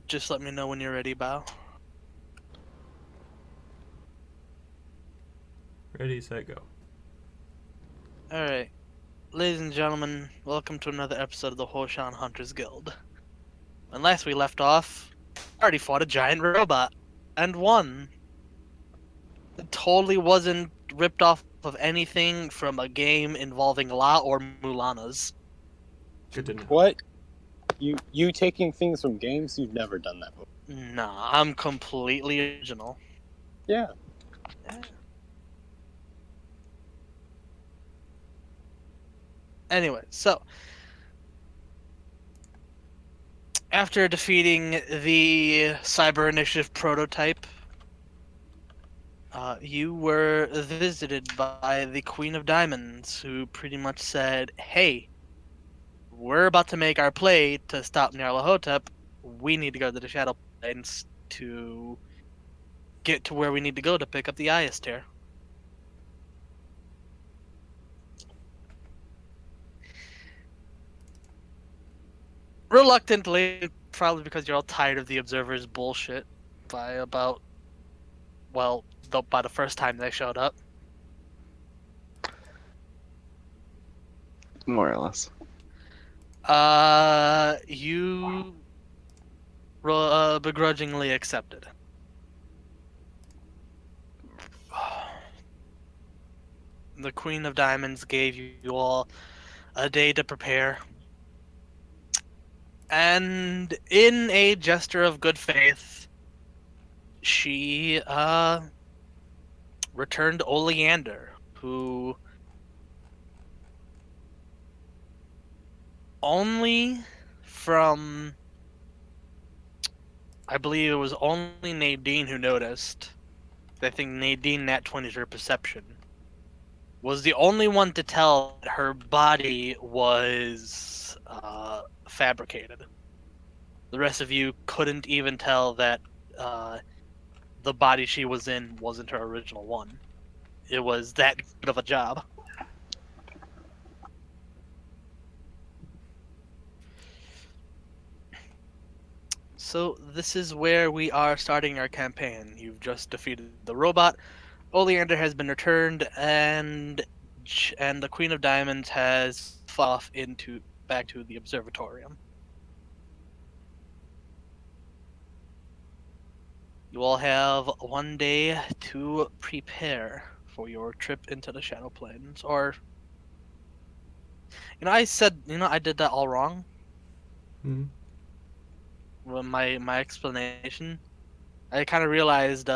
Just let me know when you're ready, Bao. Ready, set, go. Alright. Ladies and gentlemen, welcome to another episode of the Huoshan Hunters Guild. When last we left off, I already fought a giant robot. And won. It totally wasn't ripped off of anything from a game involving La or Mulanas. Good to know. What? You taking things from games? You've never done that before. Nah, I'm completely original. Yeah. Anyway, so after defeating the Cyber Initiative prototype, you were visited by the Queen of Diamonds, who pretty much said, "Hey, we're about to make our play to stop Nyarlathotep. We need to go to the Shadow Plains to get to where we need to go to pick up the Ayaster." Reluctantly, probably because you're all tired of the Observer's bullshit by about, well, by the first time they showed up. More or less. You begrudgingly accepted. The Queen of Diamonds gave you all a day to prepare. And in a gesture of good faith, she returned Oleander, who only from, I believe it was only Nadine who noticed. I think Nadine nat 20's her perception. Was the only one to tell that her body was fabricated. The rest of you couldn't even tell that the body she was in wasn't her original one. It was that good of a job. So this is where we are starting our campaign. You've just defeated the robot. Oleander has been returned, and the Queen of Diamonds has fought off back to the observatorium. You all have one day to prepare for your trip into the Shadow Plains. Or, I did that all wrong. Hmm. Well, my explanation, I kind of realized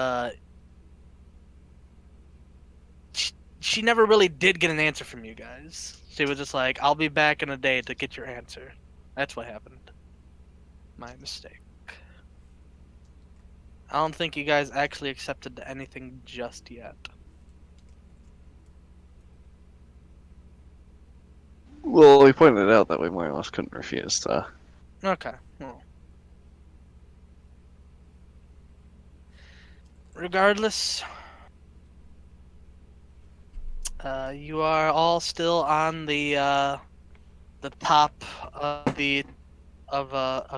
she never really did get an answer from you guys. She was just like, "I'll be back in a day to get your answer." That's what happened. My mistake. I don't think you guys actually accepted anything just yet. Well, we pointed out that we more or less couldn't refuse to. Okay. Well. Regardless, you are all still on the top of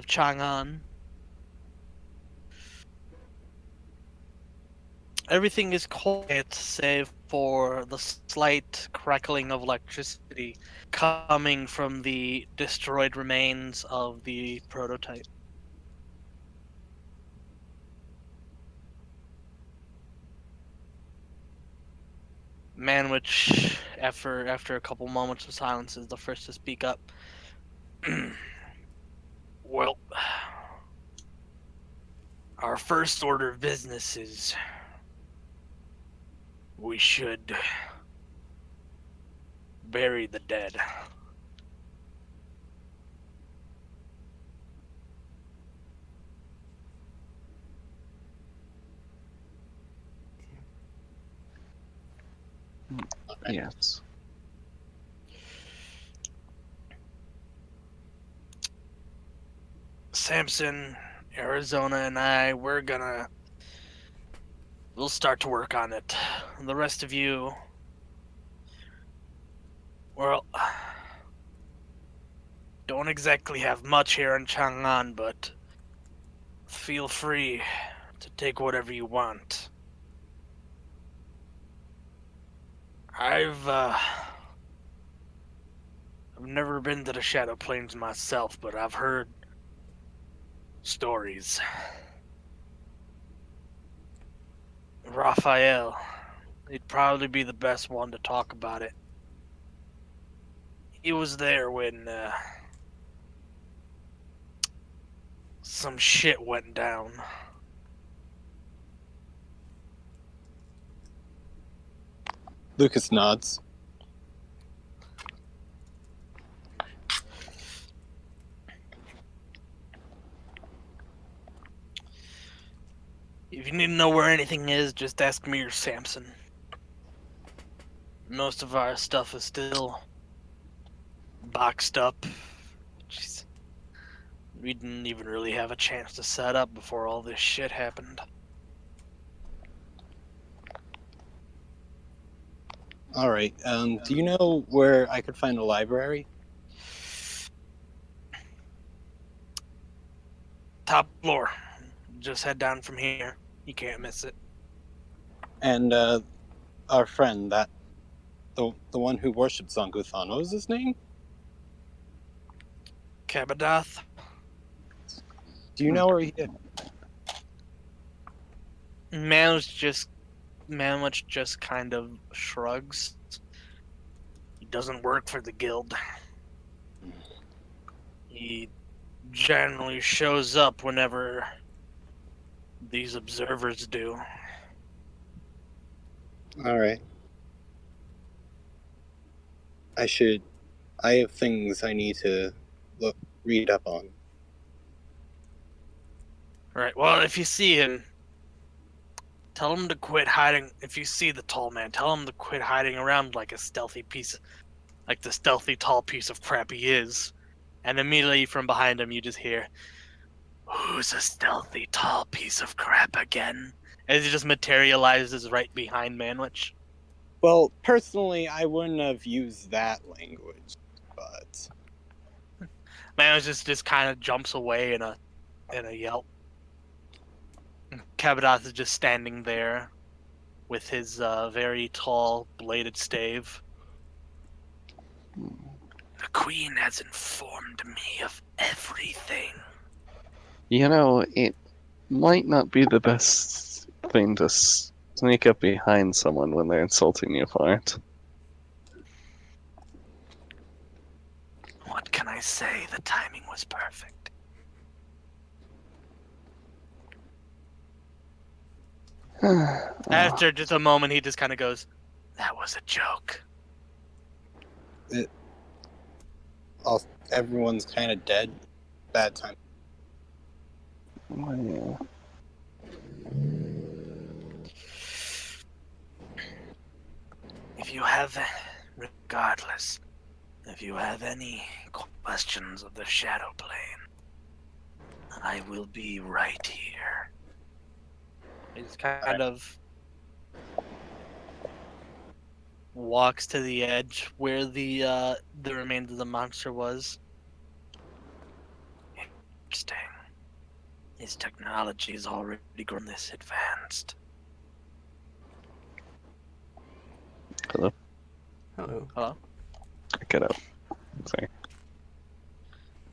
Chang'an. Everything is quiet save for the slight crackling of electricity coming from the destroyed remains of the prototype. Manwich, after a couple moments of silence, is the first to speak up. Well, our first order of business is we should bury the dead. Yes. Samson, Arizona, and I, we'll start to work on it. The rest of you, well, don't exactly have much here in Chang'an, but Feel free to take whatever you want. I've never been to the Shadow Plains myself, but I've heard stories. Raphael, he'd probably be the best one to talk about it. He was there when some shit went down. Lucas nods. If you need to know where anything is, just ask me or Samson. Most of our stuff is still boxed up. Jeez. We didn't even really have a chance to set up before all this shit happened. All right. Do you know where I could find a library? Top floor. Just head down from here. You can't miss it. And our friend, that the one who worships Zonguthan, what was his name? Kabadath? Do you know where he is? Manwich just kind of shrugs. He doesn't work for the guild. He generally shows up whenever these observers do. All right. I have things I need to read up on. Right, well, if you see him, tell him to quit hiding. If you see the tall man, tell him to quit hiding around like the stealthy tall piece of crap he is. And immediately from behind him, you just hear, "Who's a stealthy tall piece of crap again?" As he just materializes right behind Manwich. Well, personally, I wouldn't have used that language, but Manwich just kind of jumps away in a yelp. Kabadath is just standing there with his very tall bladed stave. The Queen has informed me of everything. You know, it might not be the best thing to sneak up behind someone when they're insulting you for it. What can I say? The timing was perfect. After just a moment, he just kind of goes, "That was a joke." everyone's kind of dead. Bad time. Yeah. Regardless, if you have any questions of the Shadow Plane, I will be right here. He's kind of walks to the edge where the remains of the monster was. Interesting. His technology has already grown this advanced. Hello? Hello. Hello? Get out. Sorry.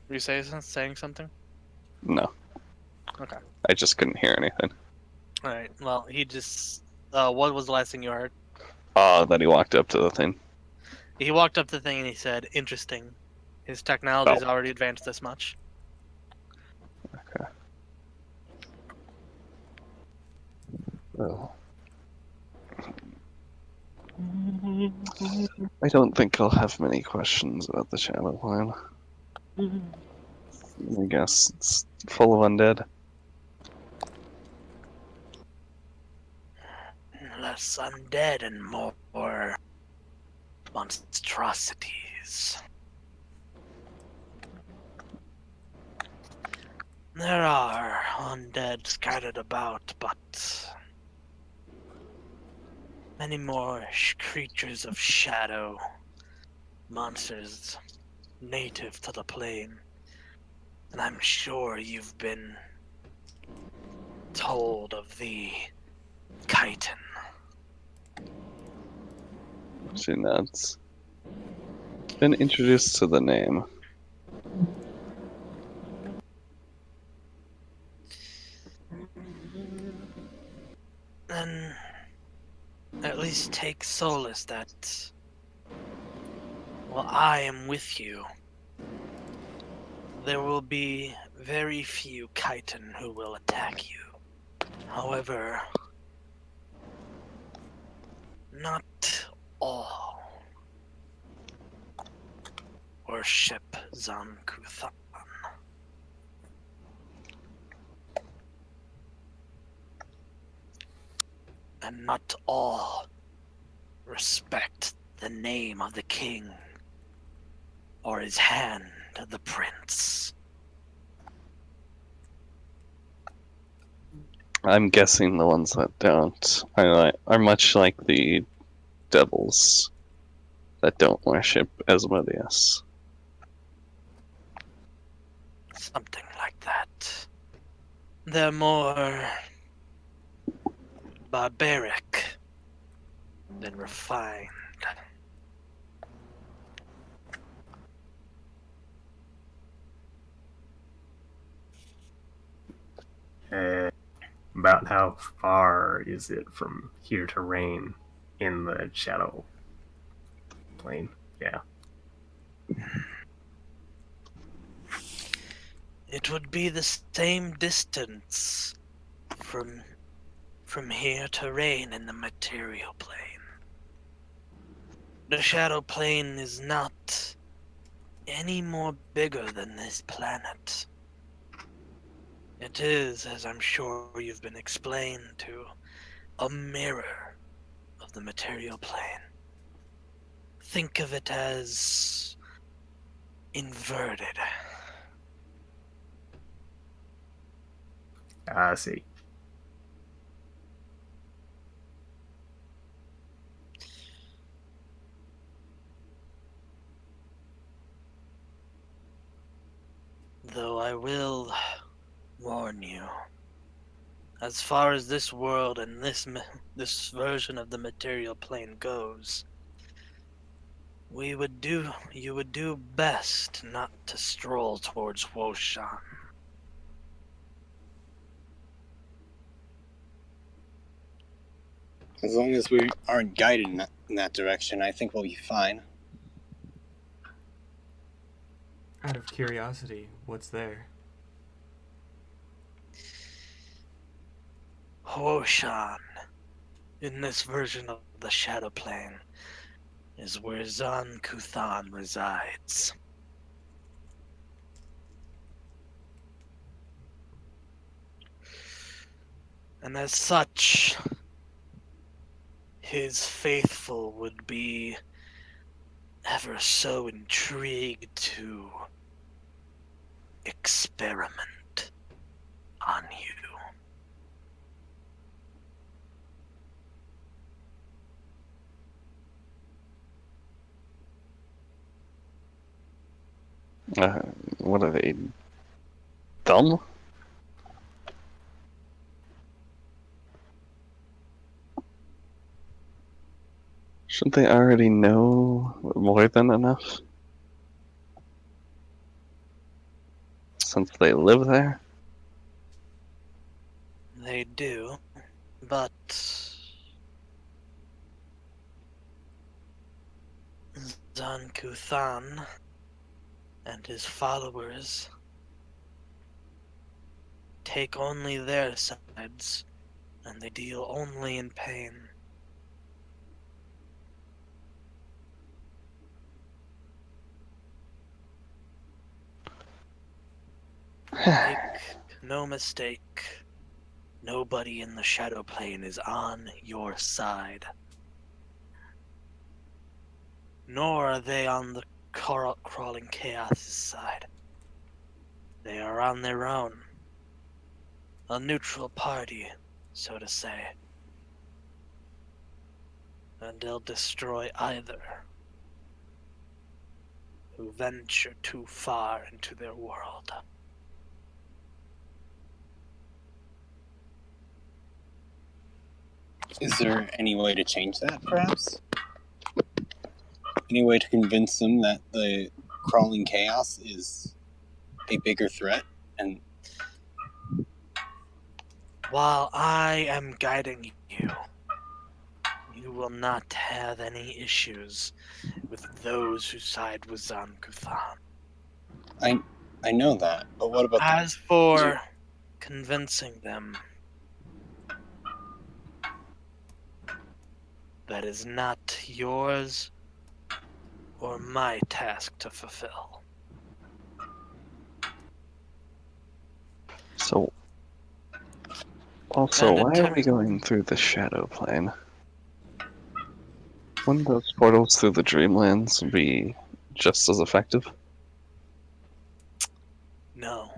Were you saying something? No. Okay. I just couldn't hear anything. Alright, well, he just... what was the last thing you heard? That he walked up to the thing. He walked up to the thing and he said, "Interesting. His technology's already advanced this much." Okay. Well. I don't think I'll have many questions about the Shadow Plane. I guess it's full of undead. Less undead and more monstrosities. There are undead scattered about, but many more creatures of shadow, monsters native to the plane. And I'm sure you've been told of the chitin. She nods. Been introduced to the name. Then at least take solace that while I am with you, there will be very few chitin who will attack you. However, not all worship Zankuthan. And not all respect the name of the king or his hand, the prince. I'm guessing the ones that don't are much like the devils that don't worship Asmodeus. Something like that. They're more barbaric than refined. And about how far is it from here to Rain in the shadow plane? Yeah. It would be the same distance from here to Rain in the material plane. The shadow plane is not any more bigger than this planet. It is, as I'm sure you've been explained to, a mirror of the material plane. Think of it as inverted. I see. Though I will warn you, as far as this world and this version of the material plane goes, you would do best not to stroll towards Huoshan. As long as we aren't guided in that direction, I think we'll be fine. Out of curiosity, what's there? Huoshan, in this version of the Shadow Plane, is where Zan Kuthan resides. And as such, his faithful would be ever so intrigued to experiment on you. What are they? Dumb? Shouldn't they already know more than enough? Since they live there? They do, but Zan Kuthan and his followers take only their sides, and they deal only in pain. Make no mistake, nobody in the Shadow Plane is on your side. Nor are they on the crawling chaos' side. They are on their own. A neutral party, so to say. And they'll destroy either who venture too far into their world. Is there any way to change that, perhaps? Any way to convince them that the crawling chaos is a bigger threat? And While I am guiding you, you will not have any issues with those who side with Zan-Kuthon. I know that, but what about As for convincing them, that is not yours or my task to fulfill. So, also, And in why are we terms, going through the shadow plane? Wouldn't those portals through the Dreamlands be just as effective? no.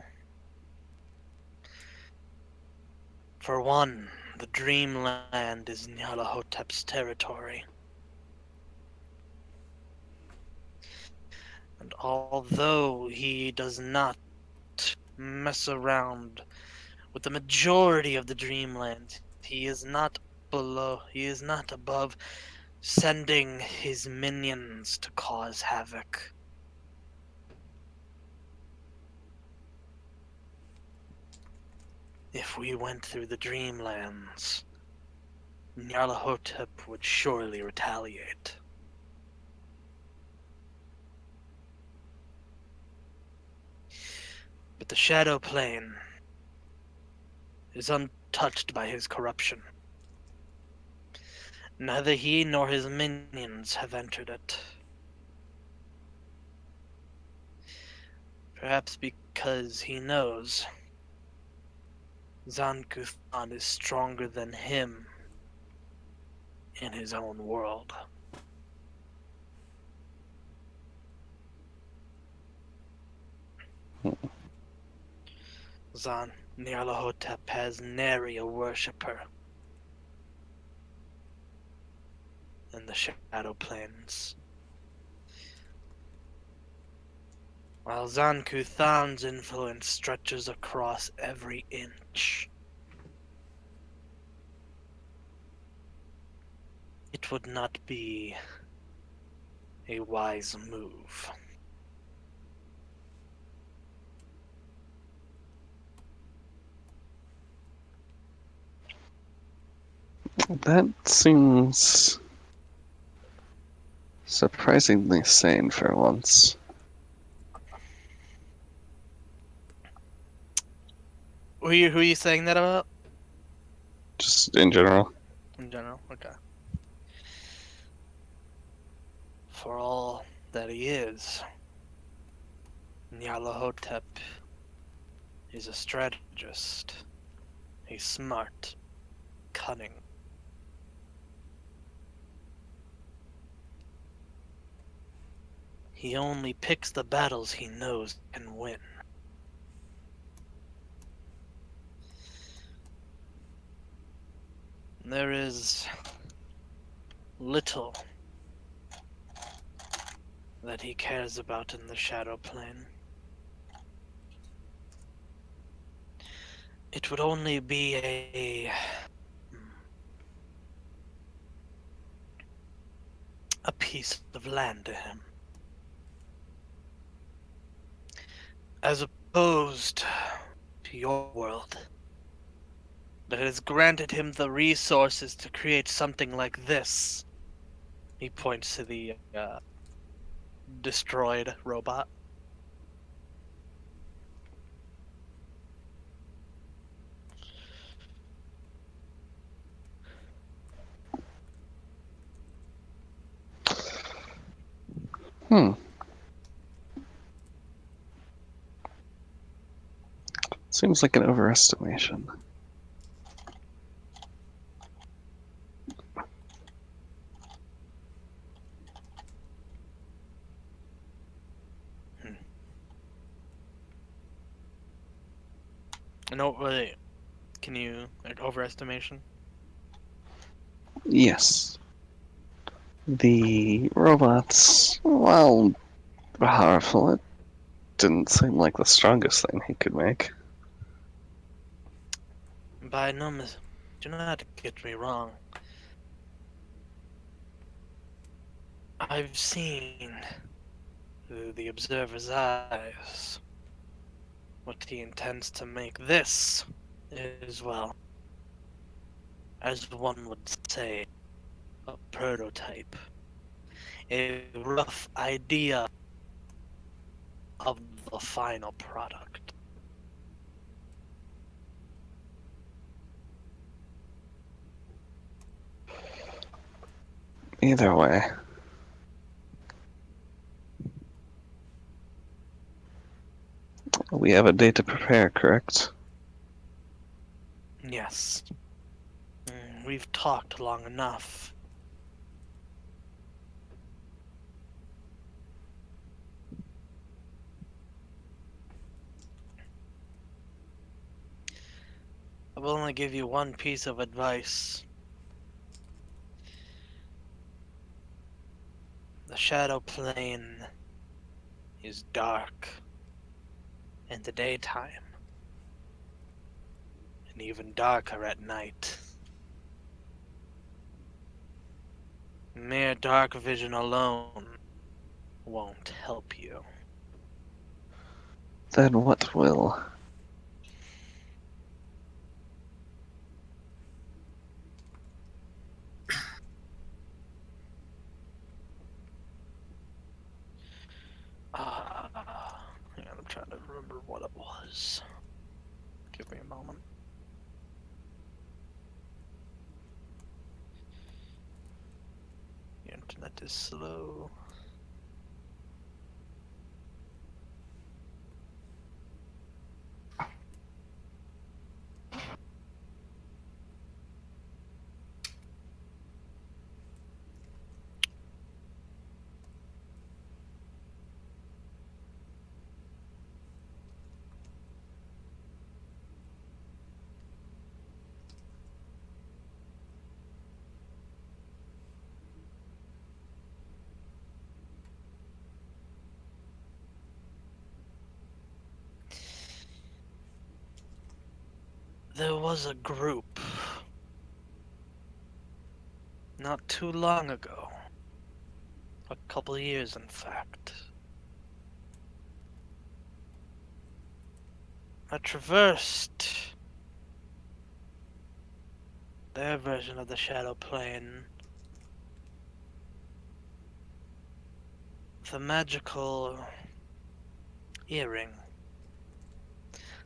For one, the Dreamland is Nyarlathotep's territory. And although he does not mess around with the majority of the Dreamland, he is not above sending his minions to cause havoc. If we went through the Dreamlands, Nyarlathotep would surely retaliate. But the Shadow Plane is untouched by his corruption. Neither he nor his minions have entered it. Perhaps because he knows Zan-Kuthon is stronger than him in his own world. Nyarlathotep has nary a worshipper in the Shadow Plains, while Zan-Kuthon's influence stretches across every inch. It would not be a wise move. That seems surprisingly sane for once. Who are you saying that about? Just in general. In general, okay. For all that he is, Nyarlathotep is a strategist. He's smart, cunning. He only picks the battles he knows can win. There is little that he cares about in the Shadow Plane. It would only be a piece of land to him. As opposed to your world, that has granted him the resources to create something like this. He points to the destroyed robot. Hmm. Seems like an overestimation. No, wait. Can you overestimation? Yes. The robots, while powerful, it didn't seem like the strongest thing he could make. By no means, do not get me wrong. I've seen through the observer's eyes what he intends to make this is, well, as one would say, a prototype. A rough idea of the final product. Either way, we have a day to prepare, correct? Yes. We've talked long enough. I will only give you one piece of advice. The shadow plane is dark in the daytime, and even darker at night. Mere dark vision alone won't help you. Then what will? Hang on, I'm trying to remember what it was. Give me a moment. The internet is slow. There was a group not too long ago. A couple years, in fact. I traversed their version of the Shadow Plane with a magical earring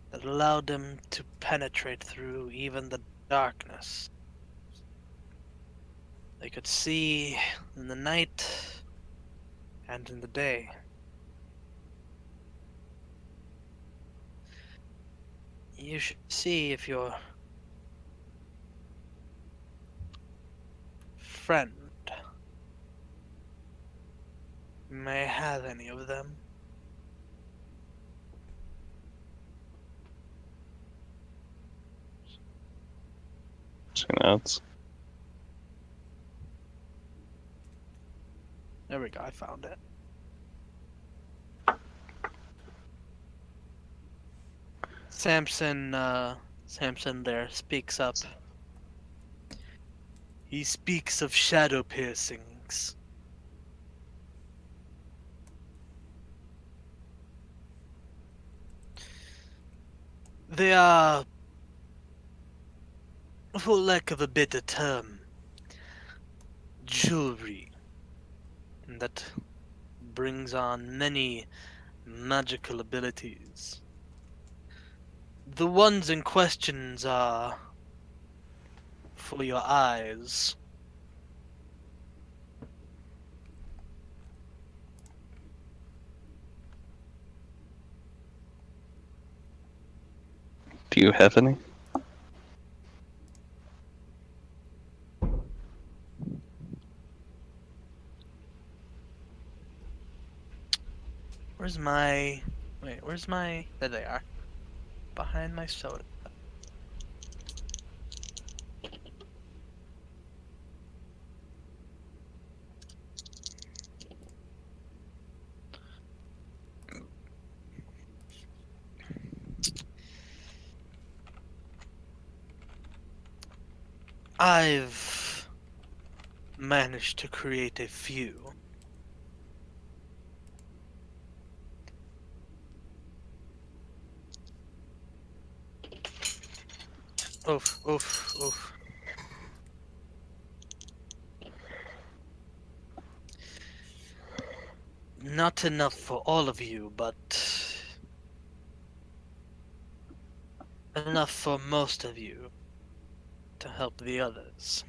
that allowed them to penetrate through even the darkness. They could see in the night and in the day. You should see if your friend may have any of them. She nods. There we go, I found it. Samson there speaks up. He speaks of shadow piercings. They are, for lack of a better term, jewelry that brings on many magical abilities. The ones in questions are for your eyes. Do you have any? Where's my... Wait, where's my... There they are. Behind my soda. I've managed to create a few. Oof, oof, oof. Not enough for all of you, but enough for most of you to help the others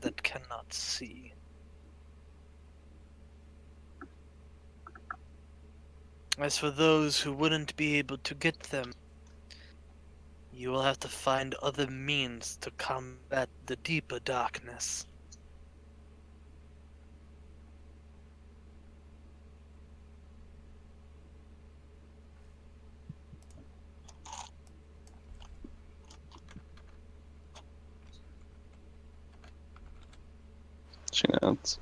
that cannot see. As for those who wouldn't be able to get them, you will have to find other means to combat the deeper darkness. She nods.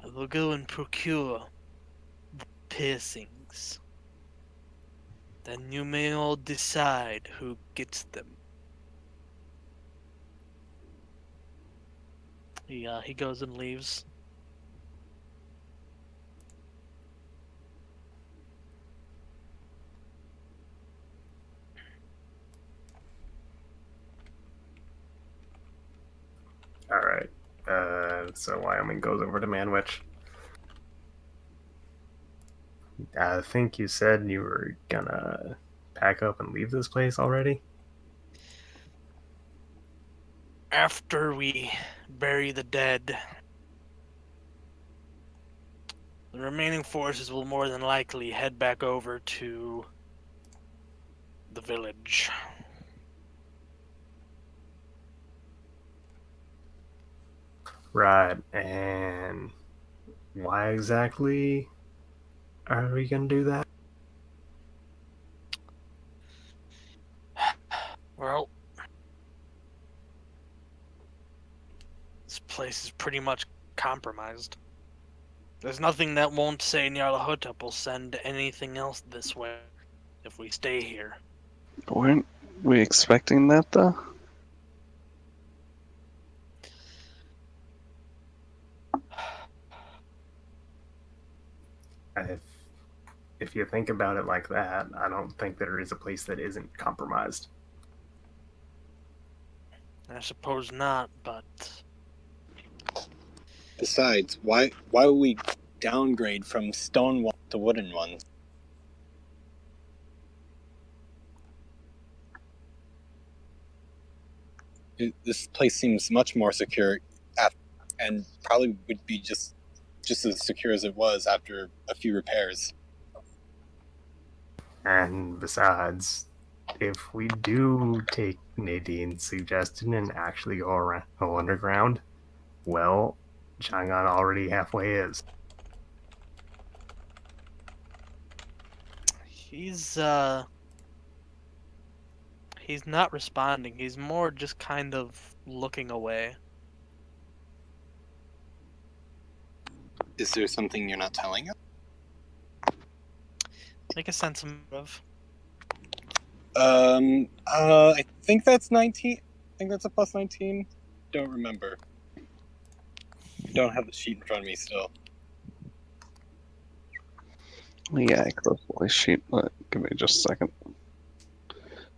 I will go and procure the piercings. Then you may all decide who gets them. He goes and leaves. All right. So Wyoming goes over to Manwich. I think you said you were gonna pack up and leave this place already. After we bury the dead, the remaining forces will more than likely head back over to the village. Right. And why exactly are we gonna do that? Well, this place is pretty much compromised. There's nothing that won't say Nyarlathotep will send anything else this way if we stay here. Weren't we expecting that, though? If if you think about it like that, I don't think there is a place that isn't compromised. I suppose not, but Besides, why would we downgrade from stone walls to wooden ones? This place seems much more secure, and probably would be just as secure as it was after a few repairs. And besides, if we do take Nadine's suggestion and actually go underground, well, Chang'an already halfway is. he's not responding. He's more just kind of looking away. Is there something you're not telling us? Make a sense of. I think that's 19. I think that's a plus 19. Don't remember. Don't have the sheet in front of me still. Yeah, I closed the voice sheet, but give me just a second.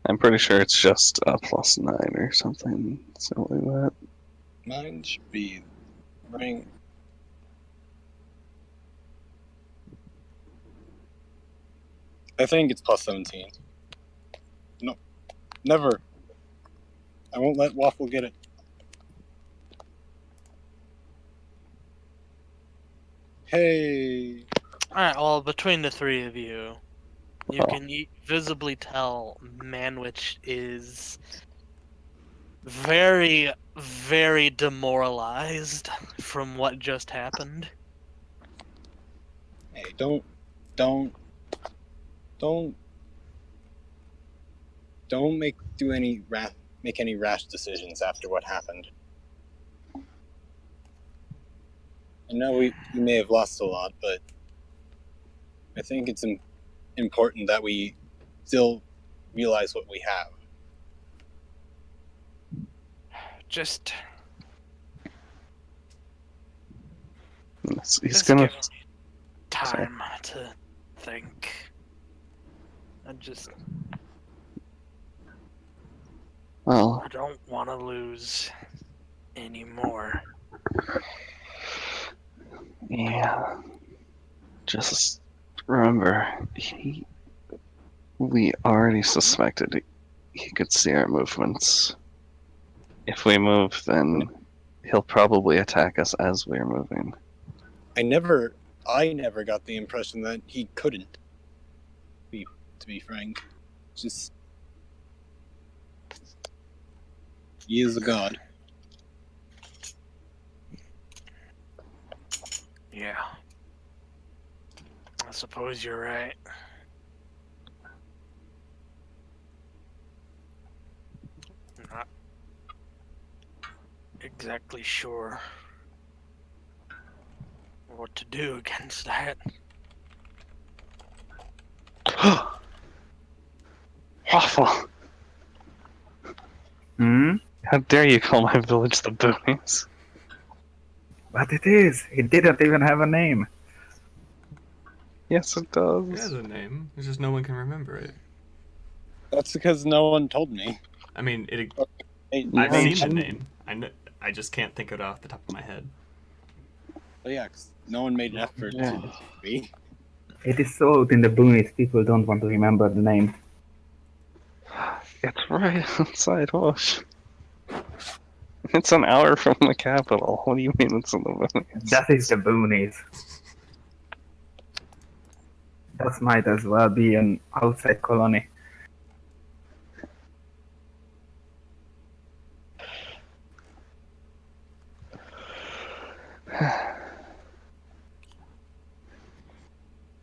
I'm pretty sure it's just a plus 9 or something silly like that. Mine should be running. I think it's plus 17. No, never. I won't let Waffle get it. Hey. Alright, well, between the three of you, you Oh. can visibly tell Manwich is very, very demoralized from what just happened. Hey, don't make any rash decisions after what happened. I know we may have lost a lot, but I think it's important that we still realize what we have. Just He's just gonna. give me time to think. I just Well, I don't want to lose anymore. yeah. Just remember, we already suspected he could see our movements. If we move, then he'll probably attack us as we're moving. I never got the impression that he couldn't. To be frank, just he is a god. Yeah. I suppose you're right. Not exactly sure what to do against that. Awful! Hmm? How dare you call my village the Boonies? But it is. It didn't even have a name. Yes, it It has does. a name. It's just no one can remember it. That's because no one told me. I mean, Hey, I've No, seen the I'm- name. I just can't think of it off the top of my head. but yeah, 'cause no one made an effort Yeah. to tell me. It is so out in the boonies, people don't want to remember the name. It's right outside Huosh. It's an hour from the capital. What do you mean it's in the Boonies? That is the boonies. That might as well be an outside colony.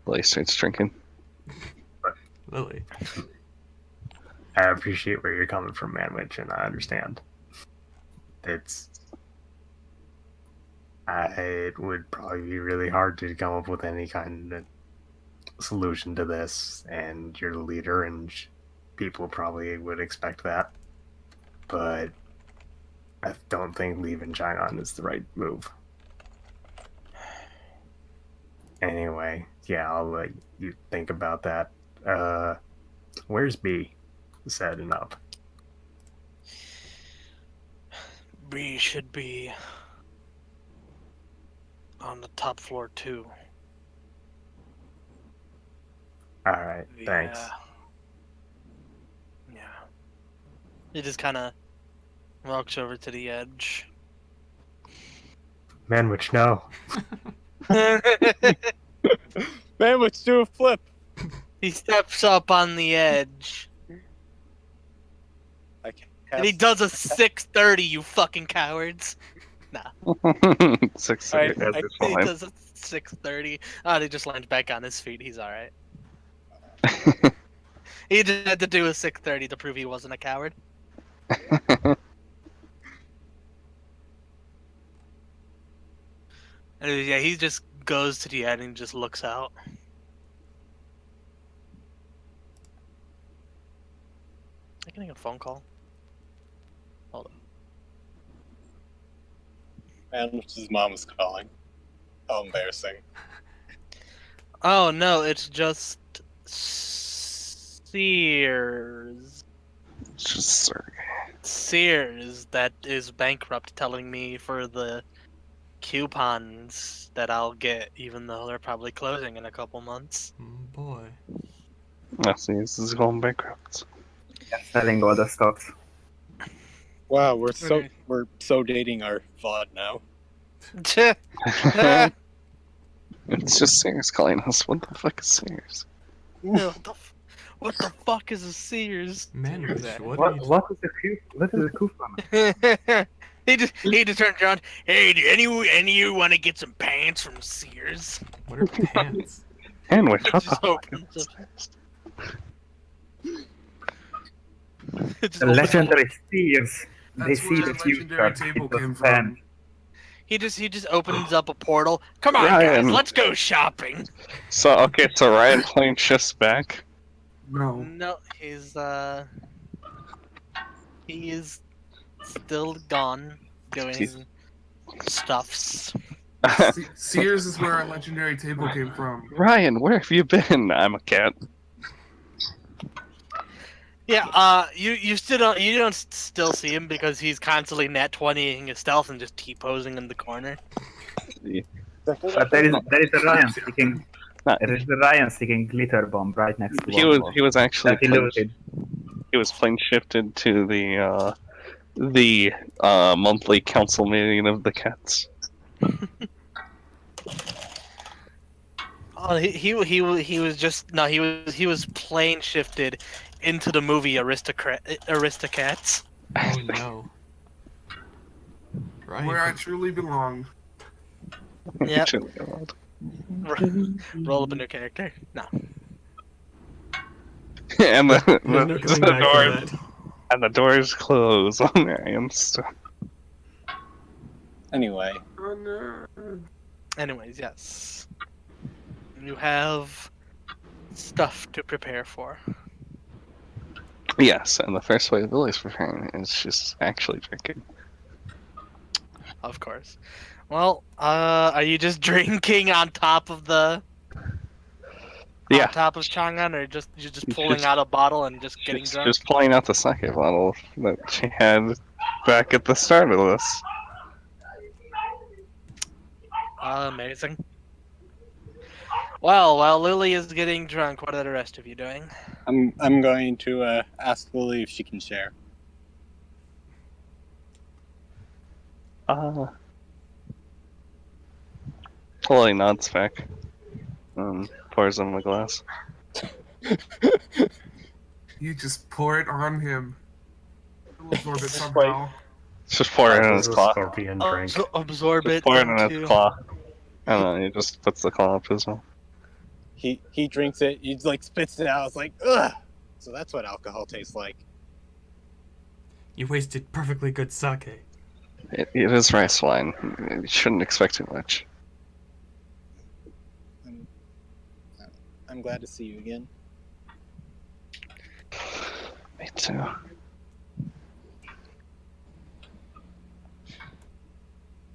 Lily starts drinking. Lily. I appreciate where you're coming from, Manwich, and I understand. It would probably be really hard to come up with any kind of solution to this, and you're the leader, and people probably would expect that. But I don't think leaving Chang'an is the right move. Anyway, yeah, I'll let you think about that. Where's B? Setting up. B should be on the top floor too. All right, thanks. Yeah. He just kind of walks over to the edge. Manwich, no. Man, let's do a flip. He steps up on the edge. I can't. And he does a 630, you fucking cowards. 6:30. I- That's He fine. does a 630. Oh, he just lands back on his feet. He's alright. He just had to do a 630 to prove he wasn't a coward. And yeah, he just goes to the end and just looks out. I'm getting a phone call. Man, his mom was calling. How embarrassing. Oh no, it's just Sears. Just sorry. Sears that is bankrupt, telling me for the coupons that I'll get, even though they're probably closing in a couple months. Boy. That's this is going bankrupt. Selling all the stocks. Wow, we're Okay. so dating our VOD now. It's just Sears calling us. What the fuck is Sears? What the fuck is a Sears? Man, Exactly. what are you... What is a coupon? he just turns around. Hey, do any of you want to get some pants from Sears? What are pants? And which what Just the fuck opens is up. It just The opens up. legendary Sears. They That's see where the the legendary future. table It was came planned. from. He just opens up a portal. Come on, Ryan. guys, let's go shopping. So okay, so Ryan playing shifts back. No. No, he is still gone doing Jeez. stuffs. Sears is where our legendary table came from. Ryan, where have you been? I'm a cat. Yeah, you don't still see him because he's constantly nat 20ing his stealth and just T-posing in the corner. But there is a Ryan sticking Not, there is a Ryan sticking glitter bomb right next to he Wombo was actually that he plane, looted. he was plane shifted to the monthly council meeting of the cats. Oh, he was just no, he was plane shifted into the movie Aristocats. Oh no. Where I Ryan, truly belong. Yep. Actually, God. Roll up a new character. No. And there's no coming back from that. and the doors close on Ryan. So. Anyway, Oh no. Anyways, yes. You have stuff to prepare for. Yes, and the first way Lily's preparing is just actually drinking. Of course. Well, are you just drinking on top of the Yeah, on top of Chang'an, or you're just It's pulling just- out a bottle and just getting she's drunk? just pulling out the sake bottle that she had back at the start of this. Amazing. Well, while Lily is getting drunk, what are the rest of you doing? I'm going to ask Lily if she can share. Lily nods back. Pours him a glass. You just pour it on him. He'll absorb it somehow. Just pour it in This his is a claw. scorpion drink. Absorb Just it pour it in his into. claw. And then he just puts the claw up his mouth. He drinks it. He like spits it out. It's like ugh. So that's what alcohol tastes like. You wasted perfectly good sake. It is rice wine. You shouldn't expect too much. I'm glad to see you again. Me too.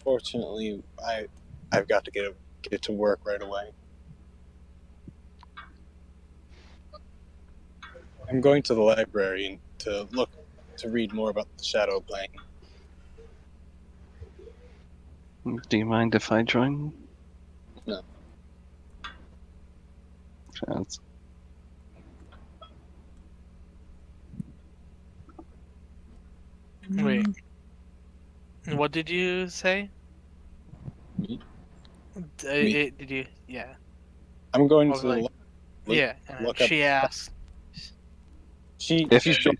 Fortunately, I've got to get to work right away. I'm going to the library to read more about the shadow plane. Do you mind if I join? No. Chance. Wait. What did you say? Me? Did you? Yeah. I'm going What to was like- look- Yeah. And then look up- she asked. she If she's you,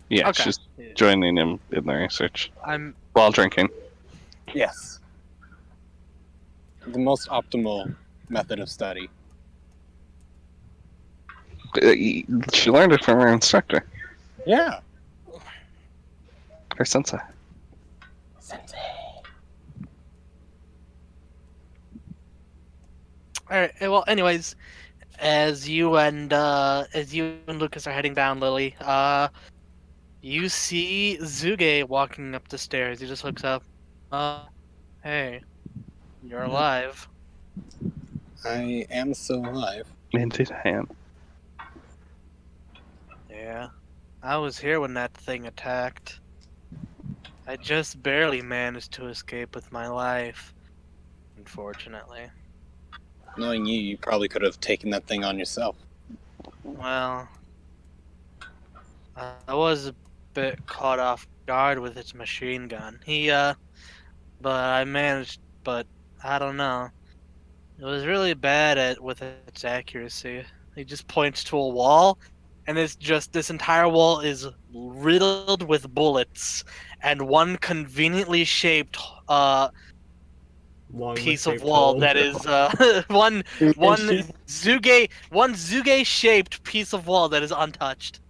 yeah, Okay. she's joining him in the research I'm. while drinking. yes. The most optimal method of study. She learned it from her instructor, Yeah. her sensei. All right. Well, anyways, as you and Lucas are heading down, Lily, you see Zuge walking up the stairs. He just looks up. Hey, you're alive. I am still alive. Indeed, I am. Yeah, I was here when that thing attacked. I just barely managed to escape with my life, unfortunately. Knowing you, you probably could have taken that thing on yourself. Well, I was a bit caught off guard with its machine gun. But I managed, but I don't know. It was really bad with its accuracy. He just points to a wall, and it's just this entire wall is riddled with bullets, and one conveniently shaped piece of Long-shaped wall hole. that is one Zuge shaped piece of wall that is untouched.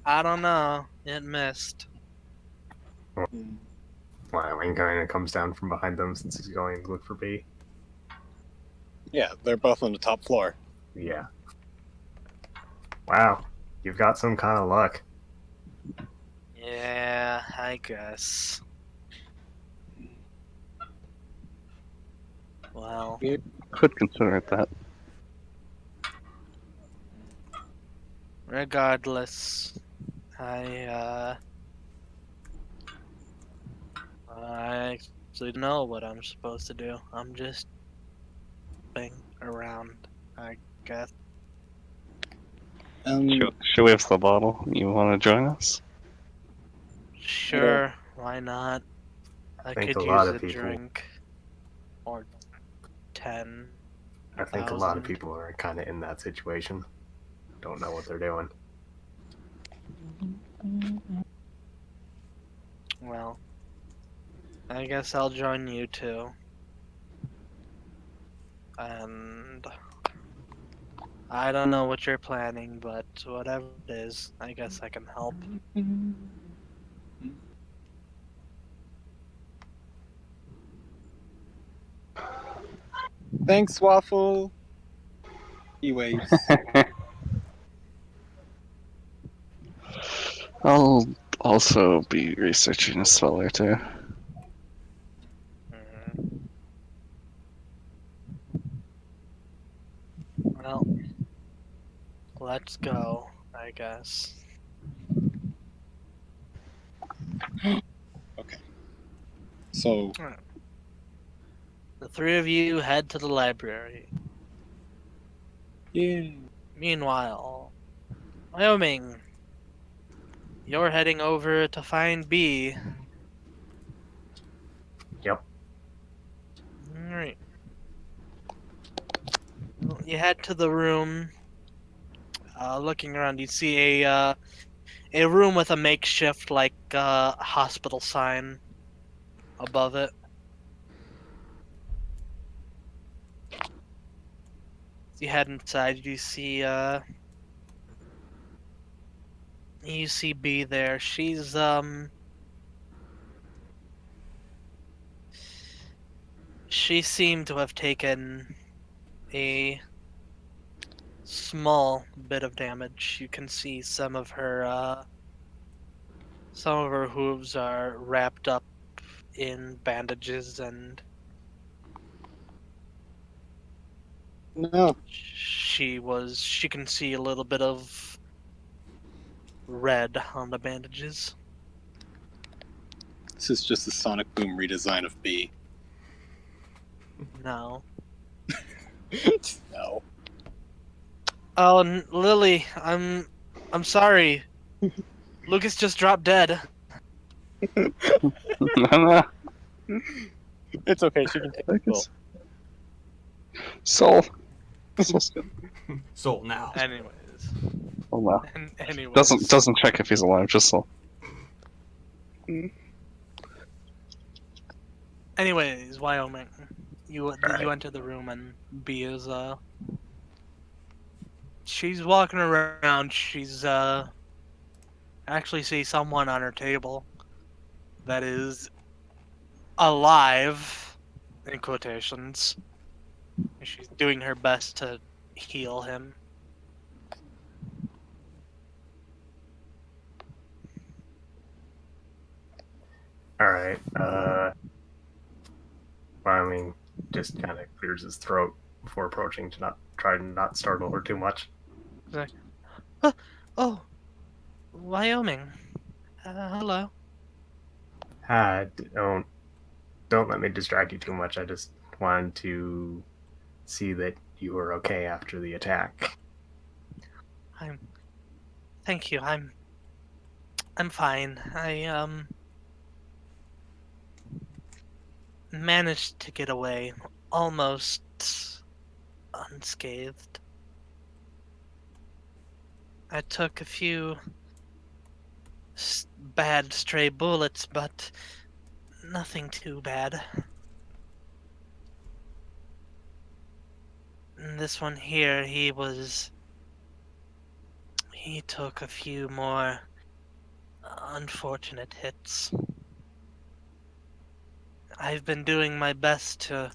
I don't know. It missed. Wayne kind of comes down from behind them since he's going to look for B. Yeah, they're both on the top floor. Yeah. Wow, you've got some kind of luck. Yeah, I guess. Well, Could consider it that. Regardless, I actually know what I'm supposed to do. I'm just being around, I guess. Should we have the bottle? You want to join us? Sure, why not? I I think could a lot use of a people. drink. Or 10. I think a lot of 1,000. people are kind of in that situation. Don't know what they're doing. Well, I guess I'll join you too. And I don't know what you're planning, but whatever it is, I guess I can help. Thanks, Waffle. He waves. I'll also be researching a spell or two. Mhm. Well, let's go, I guess. Okay. So, The three of you head to the library. yeah. Meanwhile, Wyoming, you're heading over to find B. Yep. Alright. Well, you head to the room. Looking around, you see a room with a makeshift hospital sign above it. You head inside. You see B there. She seemed to have taken a small bit of damage. You can see some of her hooves are wrapped up in bandages, and No. she can see a little bit of red on the bandages. This is just a Sonic Boom redesign of B. No. No. Oh, Lily, I'm sorry. Lucas just dropped dead. It's okay, she can take the goal. Soul. Soul's good. Soul now. Anyways. Oh wow. Anyways. Doesn't check if he's alive, just soul. Anyways, Wyoming. You Alright. enter the room and B is she's walking around. She's actually see someone on her table that is alive in quotations. She's doing her best to heal him. Alright. Wyoming just kind of clears his throat before approaching to not try to not startle her too much. Oh, Wyoming. Hello. Don't let me distract you too much. I just wanted to see that you were okay after the attack. Thank you. I'm fine. I managed to get away almost unscathed. I took a few bad stray bullets, but nothing too bad. And this one here, he took a few more unfortunate hits. I've been doing my best to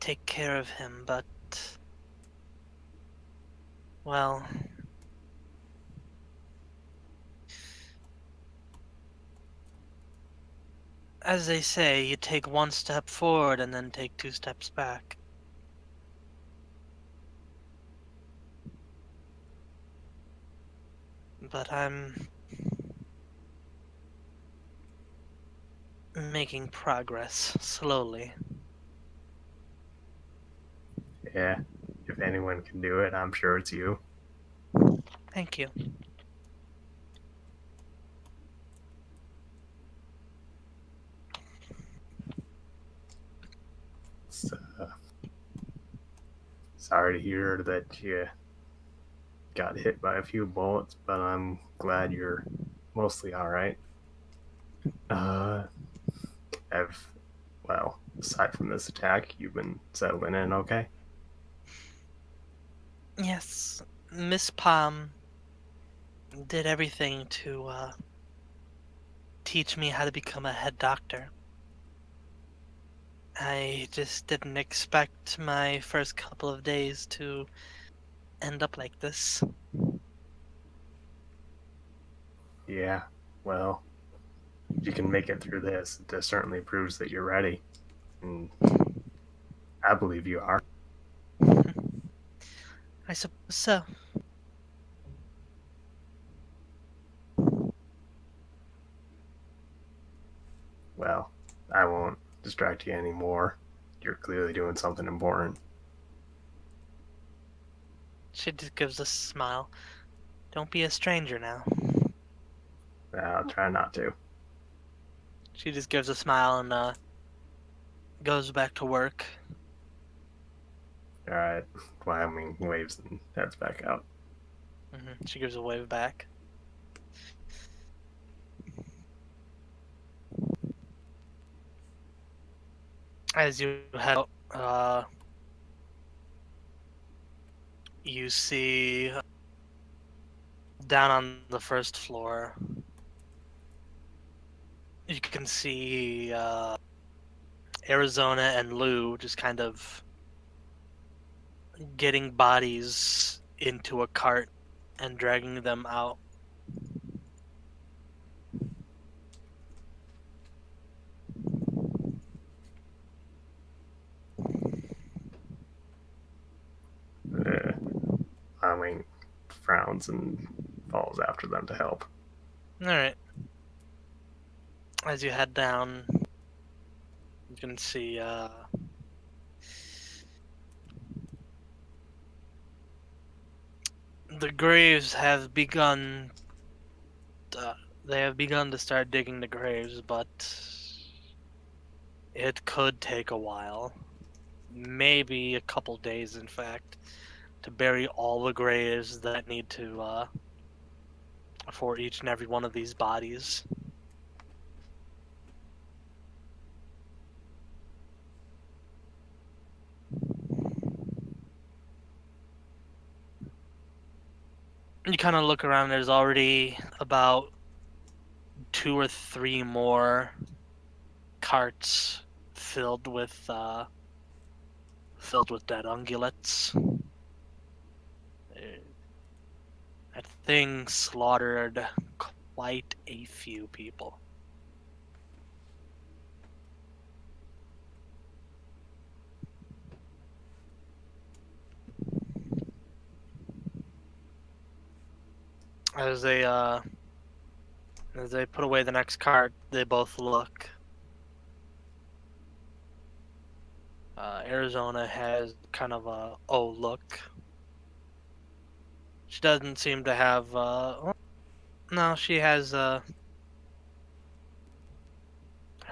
take care of him, but well, as they say, you take one step forward and then take two steps back. but I'm making progress slowly. Yeah, if anyone can do it, I'm sure it's you. Thank you. So, sorry to hear that you got hit by a few bullets, but I'm glad you're mostly all right. Uh, I've, well, aside from this attack, you've been settling in okay? Yes, Miss Palm did everything to teach me how to become a head doctor. I just didn't expect my first couple of days to end up like this. Yeah, well, if you can make it through this, it certainly proves that you're ready. And I believe you are. I suppose so. Well, I won't distract you anymore. You're clearly doing something important. She just gives a smile. Don't be a stranger now. I'll try not to. She just gives a smile and goes back to work. All right. Wyoming waves and heads back out. She gives a wave back. As you head out, you see down on the first floor, you can see Arizona and Lou just kind of getting bodies into a cart and dragging them out. Wyoming frowns and falls after them to help. Alright. As you head down, you can see the graves have begun. They have begun to start digging the graves, but it could take a while. Maybe a couple days, in fact, to bury all the graves that need to for each and every one of these bodies. You kind of look around. There's already about 2 or 3 more carts filled with dead ungulates. That thing slaughtered quite a few people. As they put away the next cart, they both look. Arizona has kind of a look. She doesn't seem to have no, she has her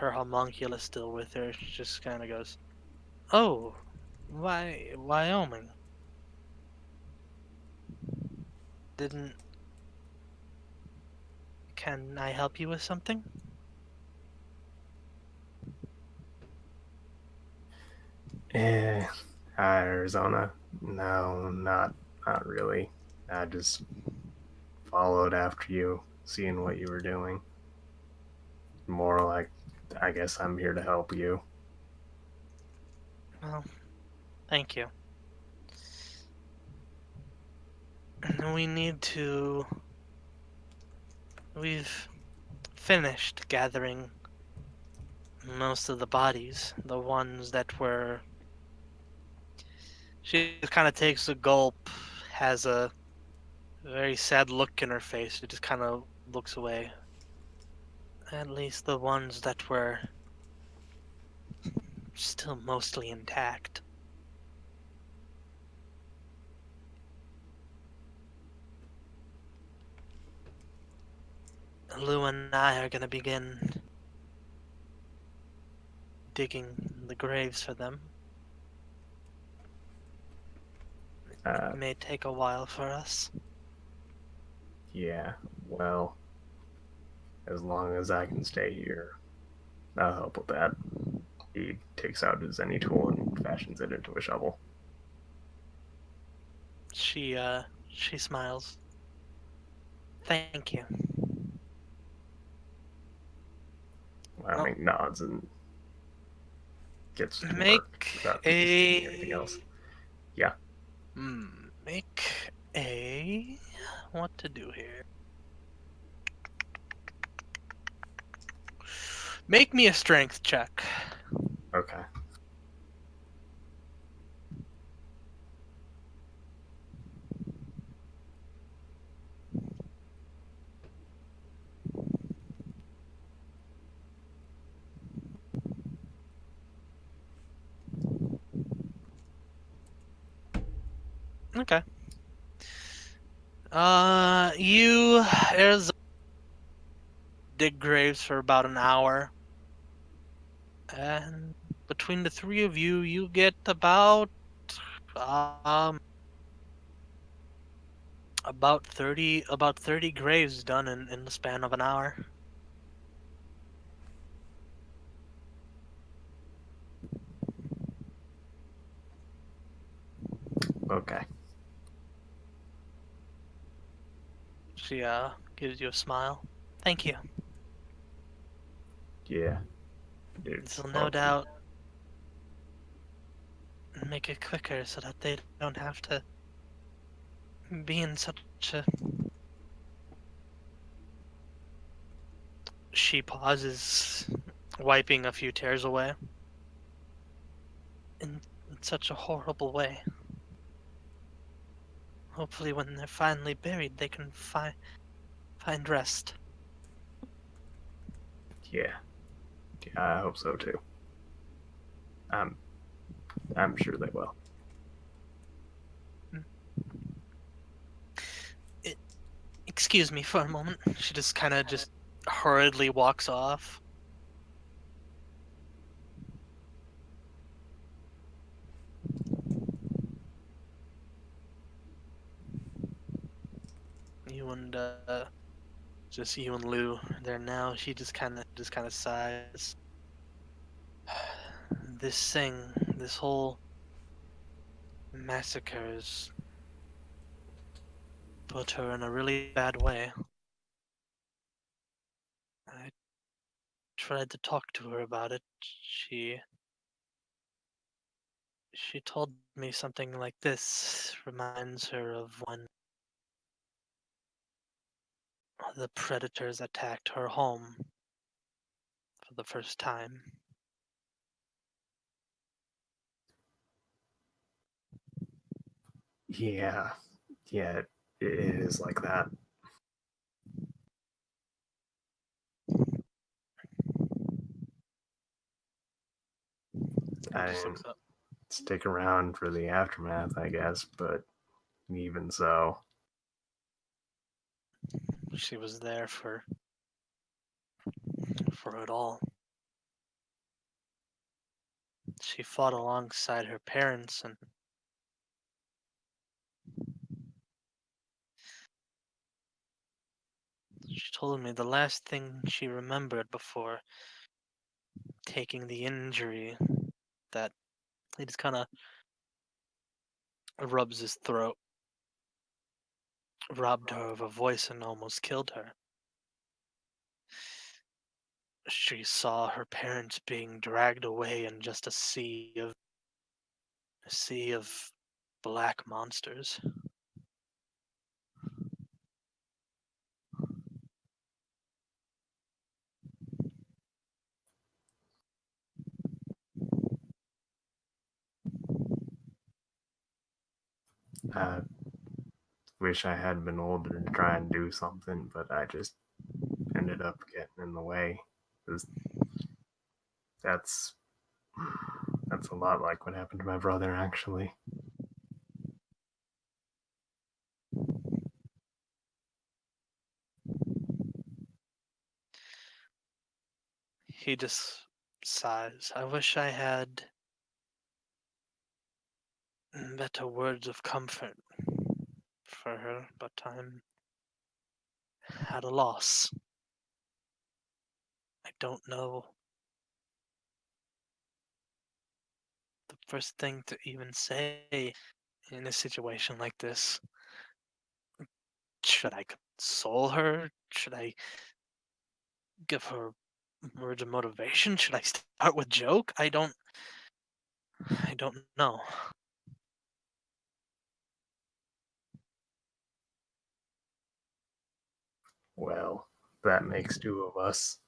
homunculus still with her. She just kind of goes, "Oh, why Wyoming? Didn't Can I help you with something?" Eh, Arizona? No, not really. I just followed after you, seeing what you were doing. More like, I guess I'm here to help you. Well, thank you. We need to. We've finished gathering most of the bodies, the ones that were. She kind of takes a gulp, has a very sad look in her face. She just kind of looks away. At least the ones that were still mostly intact. Lou and I are gonna begin digging the graves for them. It may take a while for us. Yeah, well, as long as I can stay here, I'll help with that. He takes out his any tool and fashions it into a shovel. She smiles. Thank you. Wyoming nods and gets to work Make without a anything else. Yeah. Make a what to do here? Make me a strength check. Okay. Okay. You Arizona dig graves for about an hour, and between the three of you, you get um about 30 graves done in the span of an hour. Okay. She gives you a smile. Thank you. Yeah. Dude, This will no well, doubt make it quicker so that they don't have to be in such a. She pauses, wiping a few tears away. In such a horrible way. Hopefully, when they're finally buried, they can find rest. yeah. Yeah, I hope so too. I'm I'm sure they will. Excuse me for a moment. She just kind of just hurriedly walks off. You and just you and Lou there now. She just kind of sighs. This whole massacre has put her in a really bad way. I tried to talk to her about it. She told me something like this reminds her of when the predators attacked her home for the first time. Yeah. Yeah, it is like that. I Just didn't looks up. stick around for the aftermath, I guess, but even so, She was there for it all. She fought alongside her parents, and she told me the last thing she remembered before taking the injury that he just kind of rubs his throat, robbed her of her voice, and almost killed her. She saw her parents being dragged away in just a sea of black monsters. uh, wish I had been older to try and do something, but I just ended up getting in the way. 'Cause That's that's a lot like what happened to my brother, actually. He just sighs. I wish I had better words of comfort for her, but I'm at a loss. I don't know the first thing to even say in a situation like this. Should I console her? Should I give her words of motivation? Should I start with joke? I don't know. Well, that makes two of us.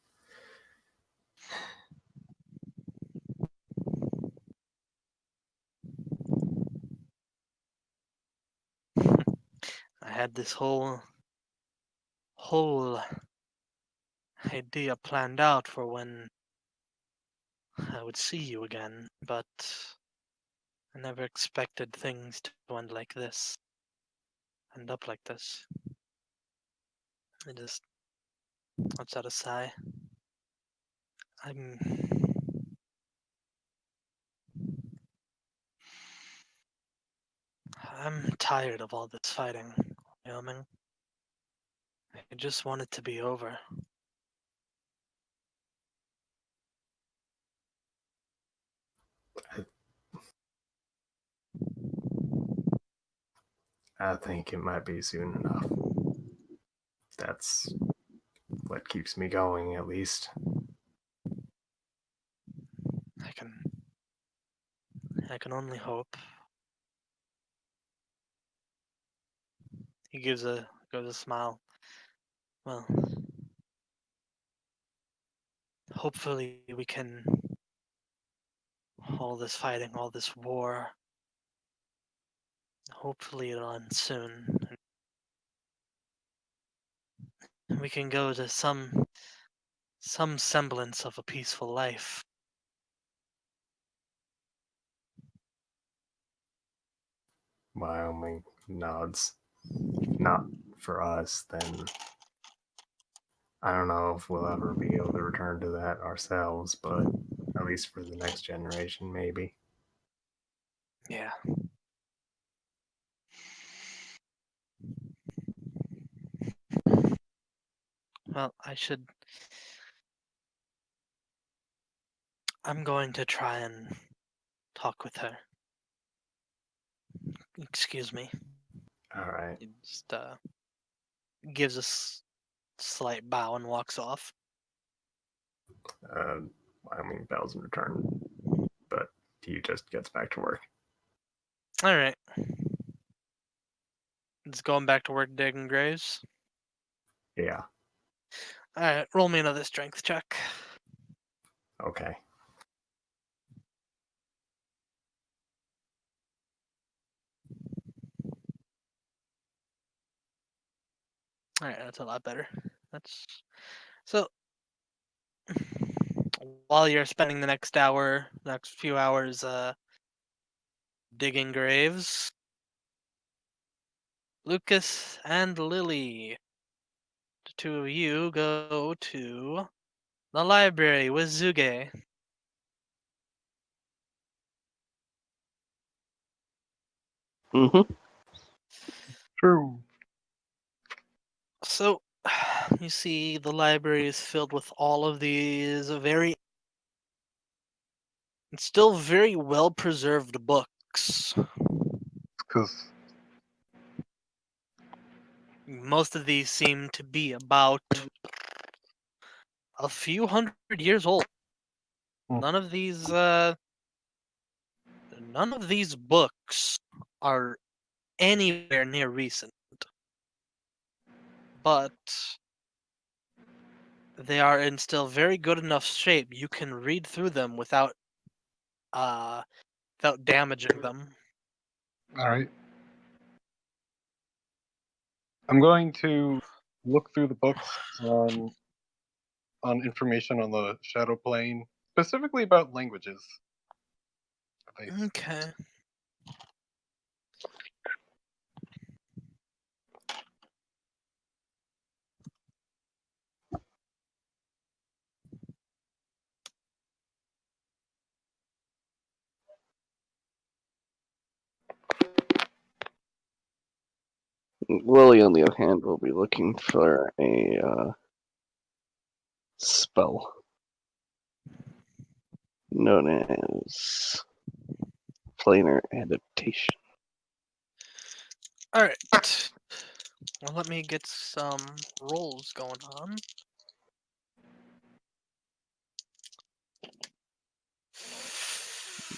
I had this whole idea planned out for when I would see you again, but I never expected things to end like this. End up like this. I just lets out a sigh. I'm I'm tired of all this fighting, Wyoming. I just want it to be over. I think it might be soon enough. That's what keeps me going, at least. I can only hope. He gives a smile. Well, hopefully we can all this fighting, all this war. Hopefully it'll end soon, and we can go to some semblance of a peaceful life. Wyoming nods. If not for us, then I don't know if we'll ever be able to return to that ourselves, but at least for the next generation, maybe. Yeah. Well, I'm going to try and talk with her. Excuse me. All right. He just gives a slight bow and walks off. Wyoming bows in return, but he just gets back to work. All right. It's going back to work digging graves. Yeah. All right. Roll me another strength check. Okay. All right. That's a lot better. That's so. While you're spending the next few hours, digging graves, Lucas and Lily, the two of you go to the library with Zuge. Mm-hmm. True. So, you see, the library is filled with all of these still very well preserved books. Because Most of these seem to be about a few hundred years old. Hmm. None of these books are anywhere near recent, but they are in still very good enough shape. You can read through them without damaging them. all right, I'm going to look through the books on information on the shadow plane, specifically about languages. Okay. Lily, on the other hand, will be looking for a spell known as planar adaptation. All right. Well, let me get some rolls going on.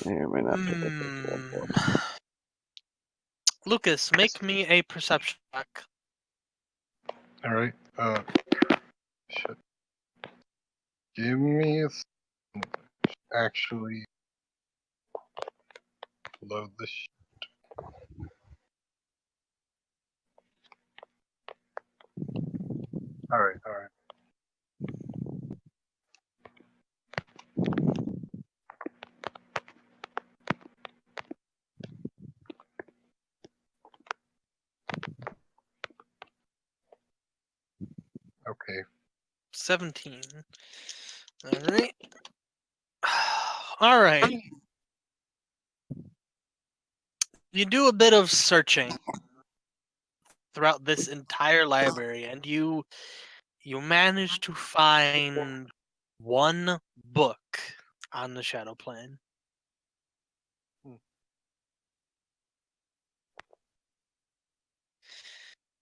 May or may not pick up this one. Lucas, make me a perception check. All right. Shit. Give me a actually load this. All right. All right. Okay. 17. All right. All right. You do a bit of searching throughout this entire library, and you manage to find one book on the shadow plane.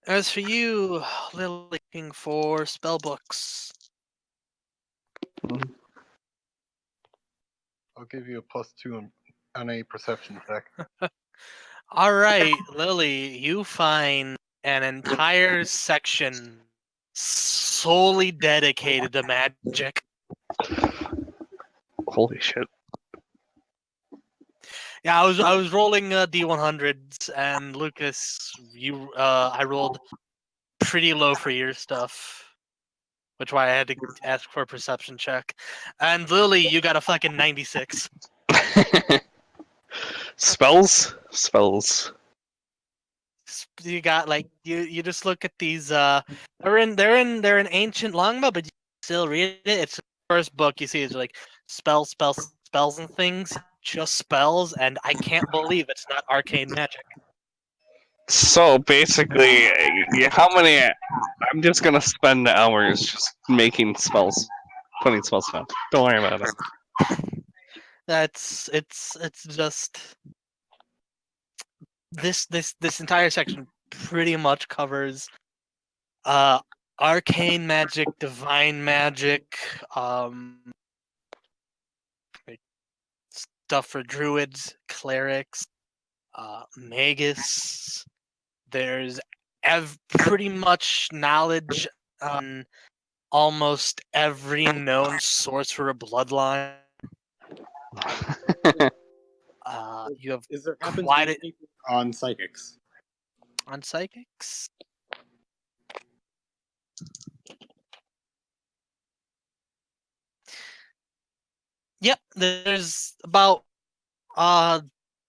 As for you, Lily, looking for spell books. I'll give you a +2 on a perception check. All right, Lily, you find an entire section solely dedicated to magic. Holy shit. Yeah, I was rolling D100s, and Lucas, I rolled pretty low for your stuff, which why I had to ask for a perception check. And Lily, you got a fucking 96. Spells? Spells. You got like you just look at these. They're in ancient longbow, but you still read it. It's the first book you see is like spells and things, just spells, and I can't believe it's not arcane magic. So basically, how many? I'm just gonna spend hours just making spells, putting spells down. Don't worry about it. It's just this entire section pretty much covers arcane magic, divine magic, like, stuff for druids, clerics, magus. There's pretty much knowledge on almost every known sorcerer bloodline. You have Is there happens quite to a be anything on psychics? on psychics. Yep, there's about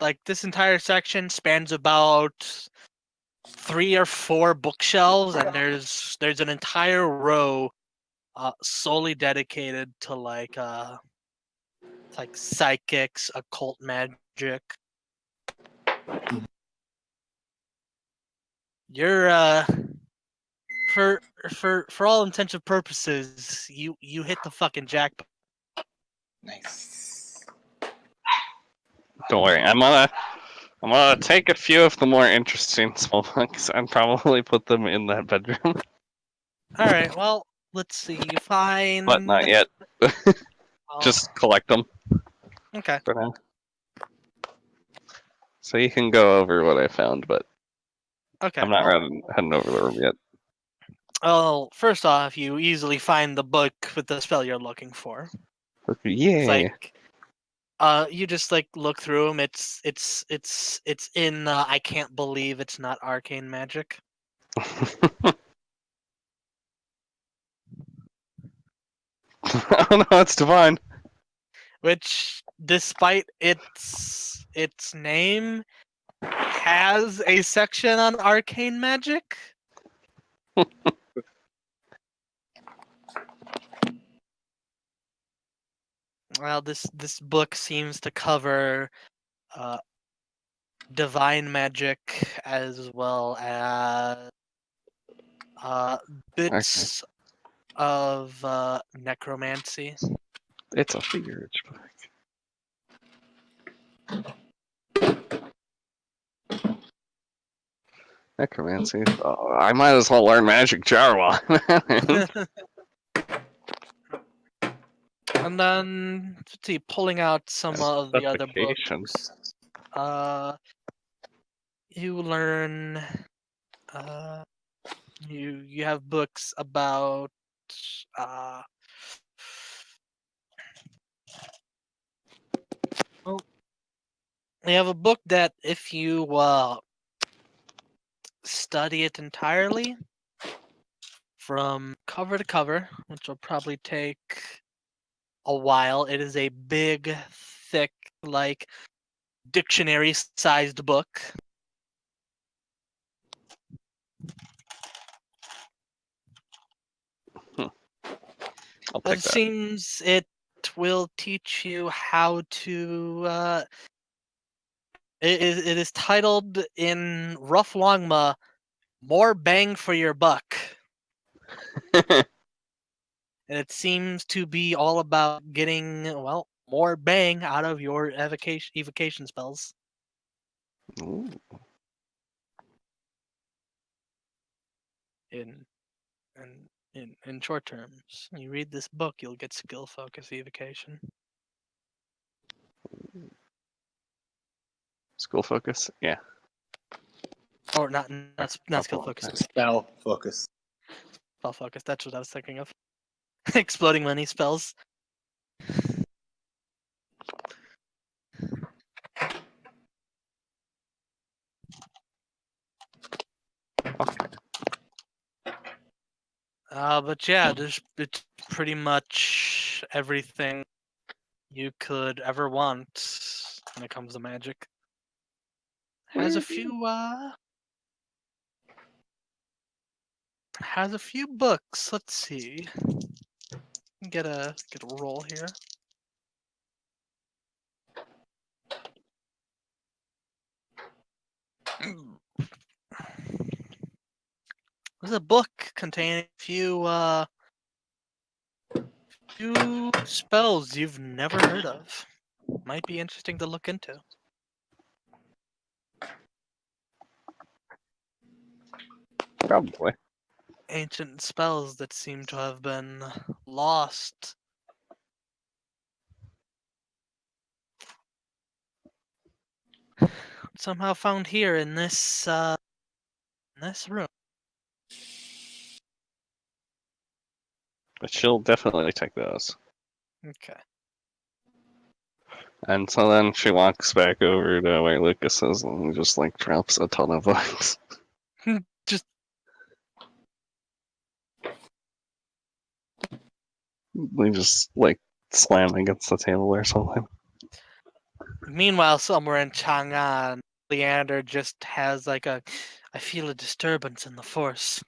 like this entire section spans about 3 or 4 bookshelves, and there's an entire row solely dedicated to like psychics, occult magic. You're for all intents and purposes, you hit the fucking jackpot. Nice. Don't worry, I'm gonna take a few of the more interesting spell books and probably put them in that bedroom, All right, well, let's see. You find but not yet. Oh, Just collect them okay. for now. So you can go over what I found, but Okay. I'm not Well, heading over the room yet. well, first off, you easily find the book with the spell you're looking for. It's Yeah. like you just like look through them. It's in I can't believe it's not arcane magic. Oh no, it's divine. Which, despite its name, has a section on arcane magic. Well, this book seems to cover uh, divine magic as well as uh, bits of necromancy. It's a figure. Necromancy. Oh, I might as well learn magic jar while I'm at it. And then, let's see, pulling out some of the other Suffocation. books. You learn. Uh, you have books about. Uh, well, you have a book that if you study it entirely from cover to cover, which will probably take a while. It is a big, thick, like dictionary-sized book. I'll It take that. seems it will teach you how to. It is titled in rough Longma, "More Bang for Your Buck," and it seems to be all about getting more bang out of your evocation spells. Ooh, In in short terms, you read this book, you'll get skill focus evocation. school focus. Yeah. Or not skill focus, Spell focus. spell focus. That's what I was thinking of. Exploding money spells. But yeah, it's pretty much everything you could ever want when it comes to magic. Has a few books. Let's see. Get a roll here. There's a book containing a few spells you've never heard of. Might be interesting to look into. Probably. Ancient spells that seem to have been lost. Somehow found here in this room. But she'll definitely take those. Okay. And so then she walks back over to where Lucas is and just like drops a ton of books. Just They just like slam against the table or something. meanwhile, somewhere in Chang'an, Leander just has like I feel a disturbance in the force.